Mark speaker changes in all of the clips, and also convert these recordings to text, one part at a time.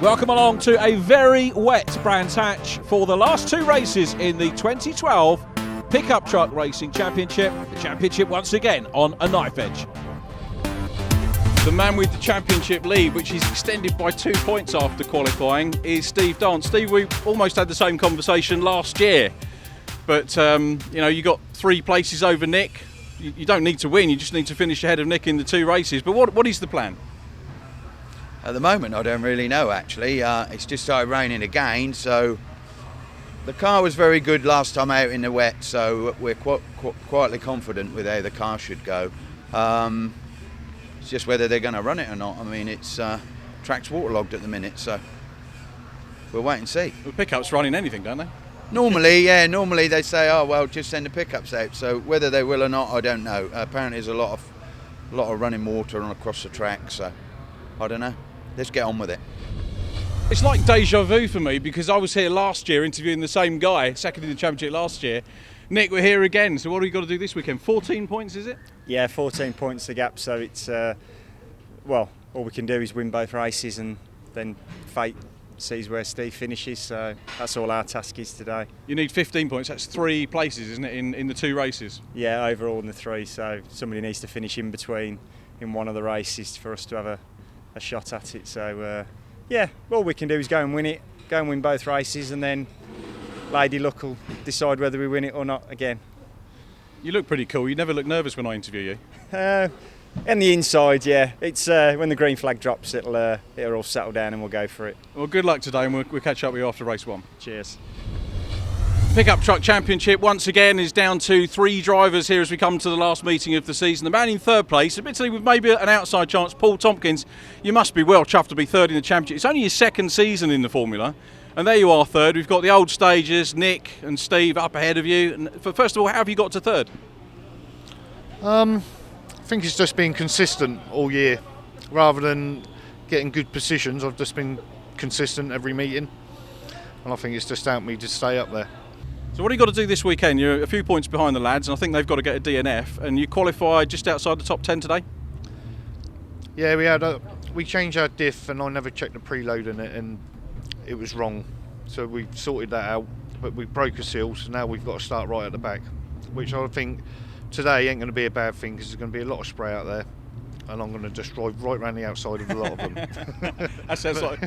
Speaker 1: Welcome along to a very wet Brands Hatch for the last two races in the 2012 Pickup Truck Racing Championship. The championship once again on a knife edge. The man with the championship lead, which is extended by 2 points after qualifying, is Steve Dance. Steve, we almost had the same conversation last year, but you got 3 places over Nick. You don't need to win, you just need to finish ahead of Nick in the 2 races. But what is the plan?
Speaker 2: At the moment, I don't really know, actually. It's just started raining again, so the car was very good last time out in the wet, so we're quietly confident with how the car should go. It's just whether they're going to run it or not. I mean, it's track's waterlogged at the minute, so we'll wait and see.
Speaker 1: The pickups running anything, don't they?
Speaker 2: Normally they say, oh well, just send the pickups out. So whether they will or not, I don't know. Apparently there's a lot of running water across the track, so I don't know. Let's get on with it.
Speaker 1: It's like deja vu for me, because I was here last year interviewing the same guy, second in the championship last year. Nick, we're here again, so what have we got to do this weekend? 14 points, is it?
Speaker 3: Yeah, 14 points the gap, so it's, all we can do is win both races, and then fate sees where Steve finishes, so that's all our task is today.
Speaker 1: You need 15 points, that's 3 places, isn't it, in the 2 races?
Speaker 3: Yeah, overall in the 3, so somebody needs to finish in between in one of the races for us to have a shot at it. So all we can do is go and win it, go and win both races, and then Lady Luck will decide whether we win it or not again.
Speaker 1: You look pretty cool. You never look nervous when I interview you.
Speaker 3: On the inside, yeah. It's when the green flag drops, it'll all settle down and we'll go for it.
Speaker 1: Well, good luck today, and we'll catch up with you after race 1.
Speaker 3: Cheers.
Speaker 1: Pickup Truck Championship once again is down to 3 drivers here as we come to the last meeting of the season. The man in 3rd place, admittedly with maybe an outside chance, Paul Tompkins. You must be well chuffed to be 3rd in the championship. It's only your 2nd season in the Formula, and there you are 3rd. We've got the old stagers, Nick and Steve, up ahead of you. And first of all, how have you got to 3rd?
Speaker 4: I think it's just been consistent all year. Rather than getting good positions, I've just been consistent every meeting, and I think it's just helped me to stay up there.
Speaker 1: So what have you got to do this weekend? You're a few points behind the lads, and I think they've got to get a DNF, and you qualified just outside the top 10 today?
Speaker 4: Yeah, we changed our diff, and I never checked the preload in it, and it was wrong. So we sorted that out, but we broke a seal, so now we've got to start right at the back, which I think today ain't going to be a bad thing, because there's going to be a lot of spray out there, and I'm going to just drive right around the outside of a lot of them.
Speaker 1: That sounds like...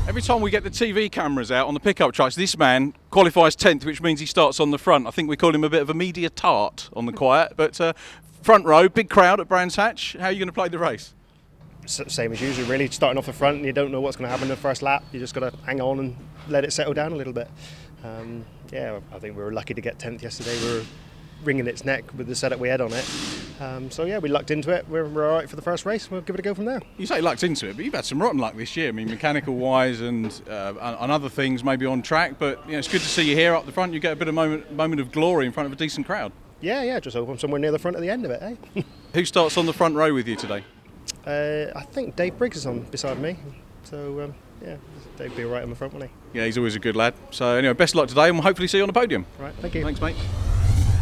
Speaker 1: Every time we get the TV cameras out on the pickup trucks, this man qualifies 10th, which means he starts on the front. I think we call him a bit of a media tart on the quiet, but front row, big crowd at Brands Hatch. How are you going to play the race?
Speaker 5: Same as usual, really. Starting off the front, and you don't know what's going to happen in the first lap. You just got to hang on and let it settle down a little bit. I think we were lucky to get 10th yesterday. We were wringing its neck with the setup we had on it. We lucked into it. We're all right for the first race. We'll give it a go from there.
Speaker 1: You say lucked into it, but you've had some rotten luck this year. I mean, mechanical-wise and on other things, maybe on track. But it's good to see you here up the front. You get a bit of moment of glory in front of a decent crowd.
Speaker 5: Yeah. Just hope I'm somewhere near the front at the end of it, eh?
Speaker 1: Who starts on the front row with you today?
Speaker 5: I think Dave Briggs is on beside me. So Dave'd be right on the front, wouldn't he?
Speaker 1: Yeah, he's always a good lad. So anyway, best of luck today, and we'll hopefully see you on the podium.
Speaker 5: Right, thank you.
Speaker 1: Thanks, mate.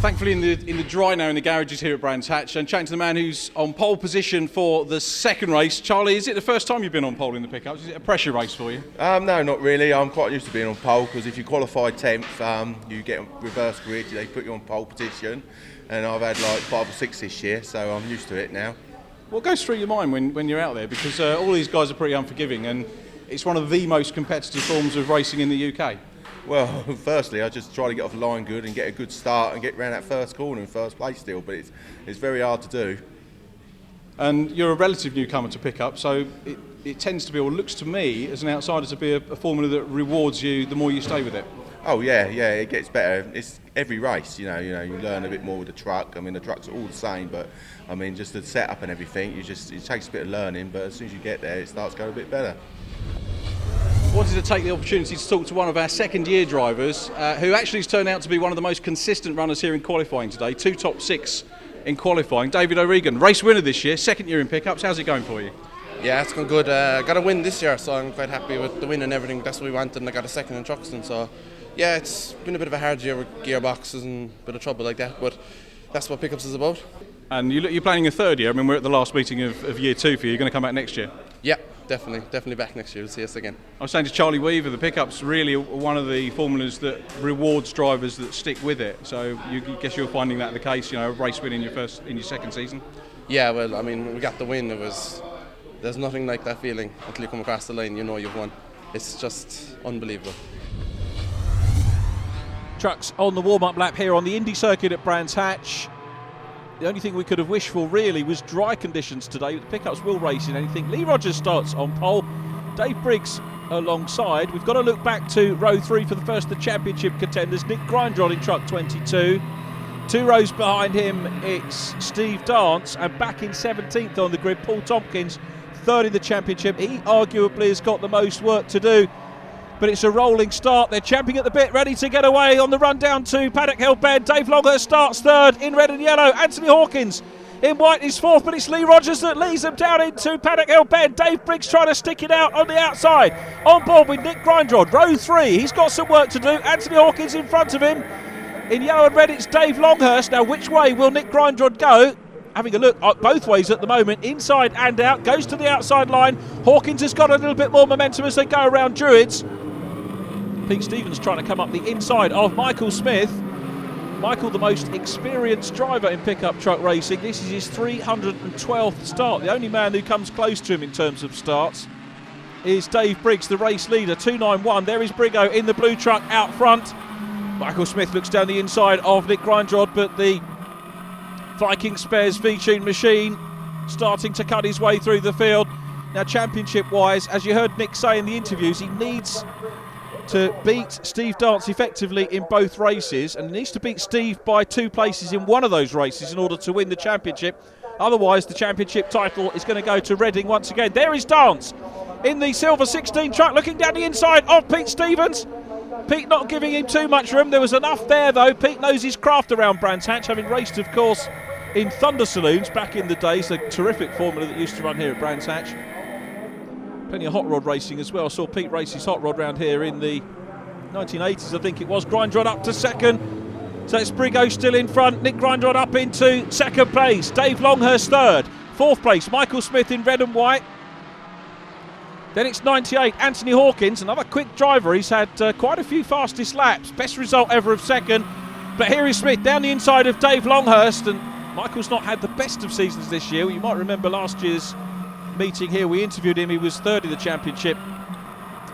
Speaker 1: Thankfully in the dry now in the garages here at Brands Hatch, and chatting to the man who's on pole position for the 2nd race. Charlie, is it the first time you've been on pole in the pickups? Is it a pressure race for you?
Speaker 6: No, not really. I'm quite used to being on pole, because if you qualify 10th, you get reverse grid, they put you on pole position, and I've had like 5 or 6 this year, so I'm used to it now.
Speaker 1: What goes through your mind when you're out there? Because all these guys are pretty unforgiving, and it's one of the most competitive forms of racing in the UK.
Speaker 6: Well, firstly, I just try to get off the line good and get a good start and get round that first corner in first place still, but it's very hard to do.
Speaker 1: And you're a relative newcomer to pickup, so it tends to be, or looks to me, as an outsider, to be a formula that rewards you the more you stay with it.
Speaker 6: Oh yeah, it gets better. It's every race, you learn a bit more with the truck. I mean, the trucks are all the same, but I mean, just the setup and everything, it takes a bit of learning, but as soon as you get there, it starts going a bit better.
Speaker 1: Wanted to take the opportunity to talk to one of our 2nd-year drivers, who actually has turned out to be one of the most consistent runners here in qualifying today. 2 top 6 in qualifying. David O'Regan, race winner this year, 2nd year in pickups. How's it going for you?
Speaker 7: Yeah, it's going good. Got a win this year, so I'm quite happy with the win and everything. That's what we wanted, and I got a 2nd in Truxton. So, yeah, it's been a bit of a hard year with gearboxes and a bit of trouble like that, but that's what pickups is about.
Speaker 1: And you're planning a 3rd year. I mean, we're at the last meeting of year 2 for you. You're going to come back next year?
Speaker 7: Yeah, definitely back next year to see us again.
Speaker 8: I was saying to Charlie Weaver, the pickups really are one of the formulas that rewards drivers that stick with it. So you guess you're finding that the case, a race win in your second season?
Speaker 7: Yeah, well, I mean, when we got the win, there's nothing like that feeling until you come across the line, you've won. It's just unbelievable.
Speaker 1: Trucks on the warm-up lap here on the Indy circuit at Brands Hatch. The only thing we could have wished for really was dry conditions today. The pickups will race in anything. Lee Rogers starts on pole. Dave Briggs alongside. We've got to look back to row 3 for the first of the championship contenders. Nick Grindrod in truck 22. 2 rows behind him, it's Steve Dance. And back in 17th on the grid, Paul Tompkins, 3rd in the championship. He arguably has got the most work to do. But it's a rolling start. They're champing at the bit, ready to get away on the run down to Paddock Hill Bend. Dave Longhurst starts 3rd in red and yellow. Anthony Hawkins in white is 4th, but it's Lee Rogers that leads them down into Paddock Hill Bend. Dave Briggs trying to stick it out on the outside. On board with Nick Grindrod. Row 3, he's got some work to do. Anthony Hawkins in front of him. In yellow and red, it's Dave Longhurst. Now, which way will Nick Grindrod go? Having a look both ways at the moment, inside and out. Goes to the outside line. Hawkins has got a little bit more momentum as they go around Druids. Pete Stevens trying to come up the inside of Michael Smith. Michael, the most experienced driver in pickup truck racing. This is his 312th start. The only man who comes close to him in terms of starts is Dave Briggs, the race leader, 291. There is Briggo in the blue truck out front. Michael Smith looks down the inside of Nick Grindrod, but the Viking Spares V-Tune machine starting to cut his way through the field. Now, championship-wise, as you heard Nick say in the interviews, he needs to beat Steve Dance effectively in both races, and needs to beat Steve by 2 places in one of those races in order to win the championship. Otherwise, the championship title is going to go to Reading once again. There is Dance in the silver 16 truck, looking down the inside of Pete Stevens. Pete not giving him too much room. There was enough there, though. Pete knows his craft around Brands Hatch, having raced, of course, in Thunder Saloons back in the days, a terrific formula that used to run here at Brands Hatch. Plenty of hot rod racing as well. I saw Pete race his hot rod round here in the 1980s, I think it was. Grindrod up to 2nd. So it's Briggo still in front. Nick Grindrod up into 2nd place. Dave Longhurst 3rd. 4th place, Michael Smith in red and white. Then it's 98, Anthony Hawkins, another quick driver. He's had quite a few fastest laps. Best result ever of 2nd. But here is Smith down the inside of Dave Longhurst. And Michael's not had the best of seasons this year. You might remember last year's meeting here, we interviewed him. He was 3rd in the championship.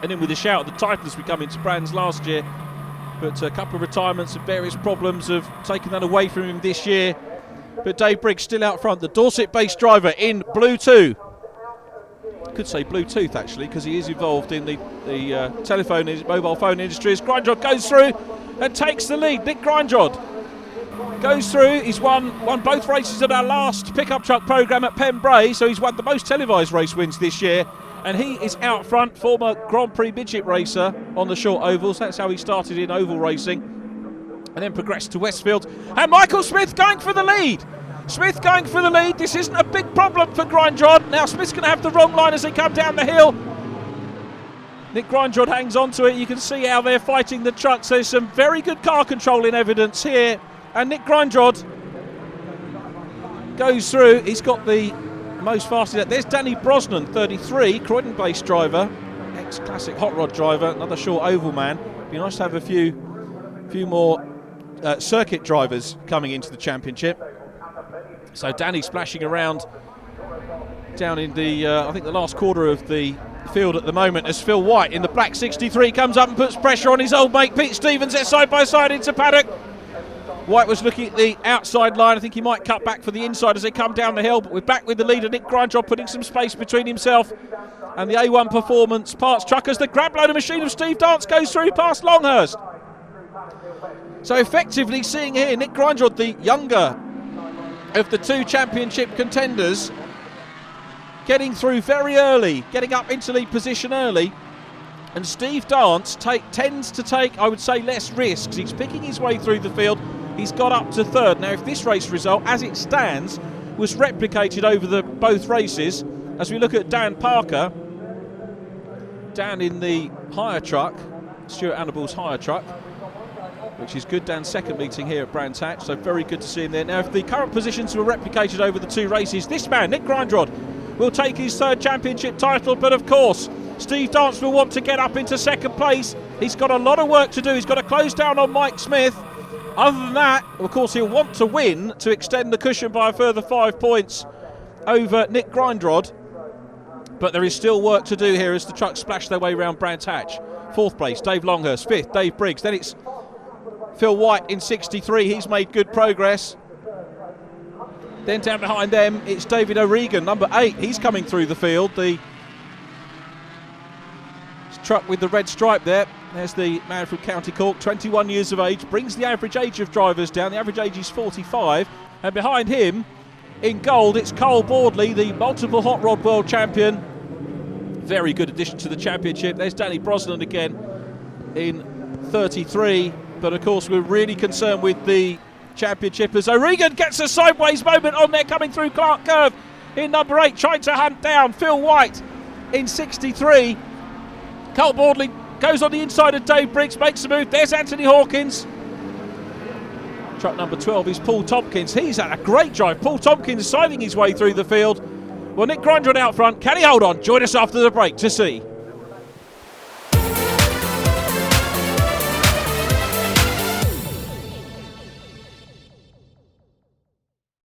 Speaker 1: And then with a shout at the title as we come into Brands last year. But a couple of retirements and various problems have taken that away from him this year. But Dave Briggs still out front. The Dorset-based driver in blue 2. Could say Bluetooth actually, because he is involved in the mobile phone industry. As Grindrod goes through and takes the lead. Nick Grindrod goes through. He's won both races at our last pickup truck programme at Pembrey, so he's won the most televised race wins this year. And he is out front, former Grand Prix midget racer on the short ovals. That's how he started in oval racing and then progressed to Westfield. And Michael Smith going for the lead. Smith going for the lead. This isn't a big problem for Grindrod. Now Smith's going to have the wrong line as they come down the hill. Nick Grindrod hangs on to it. You can see how they're fighting the trucks. There's some very good car control in evidence here. And Nick Grindrod goes through. He's got the most fastest. There's Danny Brosnan, 33, Croydon-based driver, ex-classic hot rod driver, another short oval man. Be nice to have a few more circuit drivers coming into the championship. So Danny splashing around down in the, I think the last quarter of the field at the moment, as Phil White in the black 63 comes up and puts pressure on his old mate Pete Stevens. They're side by side into paddock. White was looking at the outside line. I think he might cut back for the inside as they come down the hill, but we're back with the leader, Nick Grindrod, putting some space between himself and the A1 Performance Parts truck as the grab loader machine of Steve Dance goes through past Longhurst. So effectively seeing here Nick Grindrod, the younger of the 2 championship contenders, getting through very early, getting up into lead position early. And Steve Dance tends to take, I would say, less risks. He's picking his way through the field. He's got up to 3rd. Now, if this race result, as it stands, was replicated over both races, as we look at Dan Parker, Dan in the hire truck, Stuart Annable's hire truck, which is good. Dan's 2nd meeting here at Brands Hatch, so very good to see him there. Now, if the current positions were replicated over the 2 races, this man, Nick Grindrod, will take his third championship title, but of course Steve Dance will want to get up into second place. He's got a lot of work to do. He's got to close down on Mike Smith. Other than that, of course, he'll want to win to extend the cushion by a further 5 points over Nick Grindrod. But there is still work to do here as the trucks splash their way around Brands Hatch. 4th place, Dave Longhurst. 5th, Dave Briggs. Then it's Phil White in 63. He's made good progress. Then down behind them, it's David O'Regan, number 8. He's coming through the field. The truck with the red stripe there. There's the man from County Cork, 21 years of age. Brings the average age of drivers down. The average age is 45. And behind him, in gold, it's Cole Boardley, the multiple hot rod world champion. Very good addition to the championship. There's Danny Brosnan again in 33. But of course, we're really concerned with the championship as O'Regan gets a sideways moment on there coming through Clark Curve in number 8, trying to hunt down Phil White in 63. Cole Boardley goes on the inside of Dave Briggs, makes the move. There's Anthony Hawkins. Truck number 12 is Paul Tompkins. He's had a great drive. Paul Tompkins siding his way through the field. Well, Nick Grindrod out front. Can he hold on? Join us after the break to see.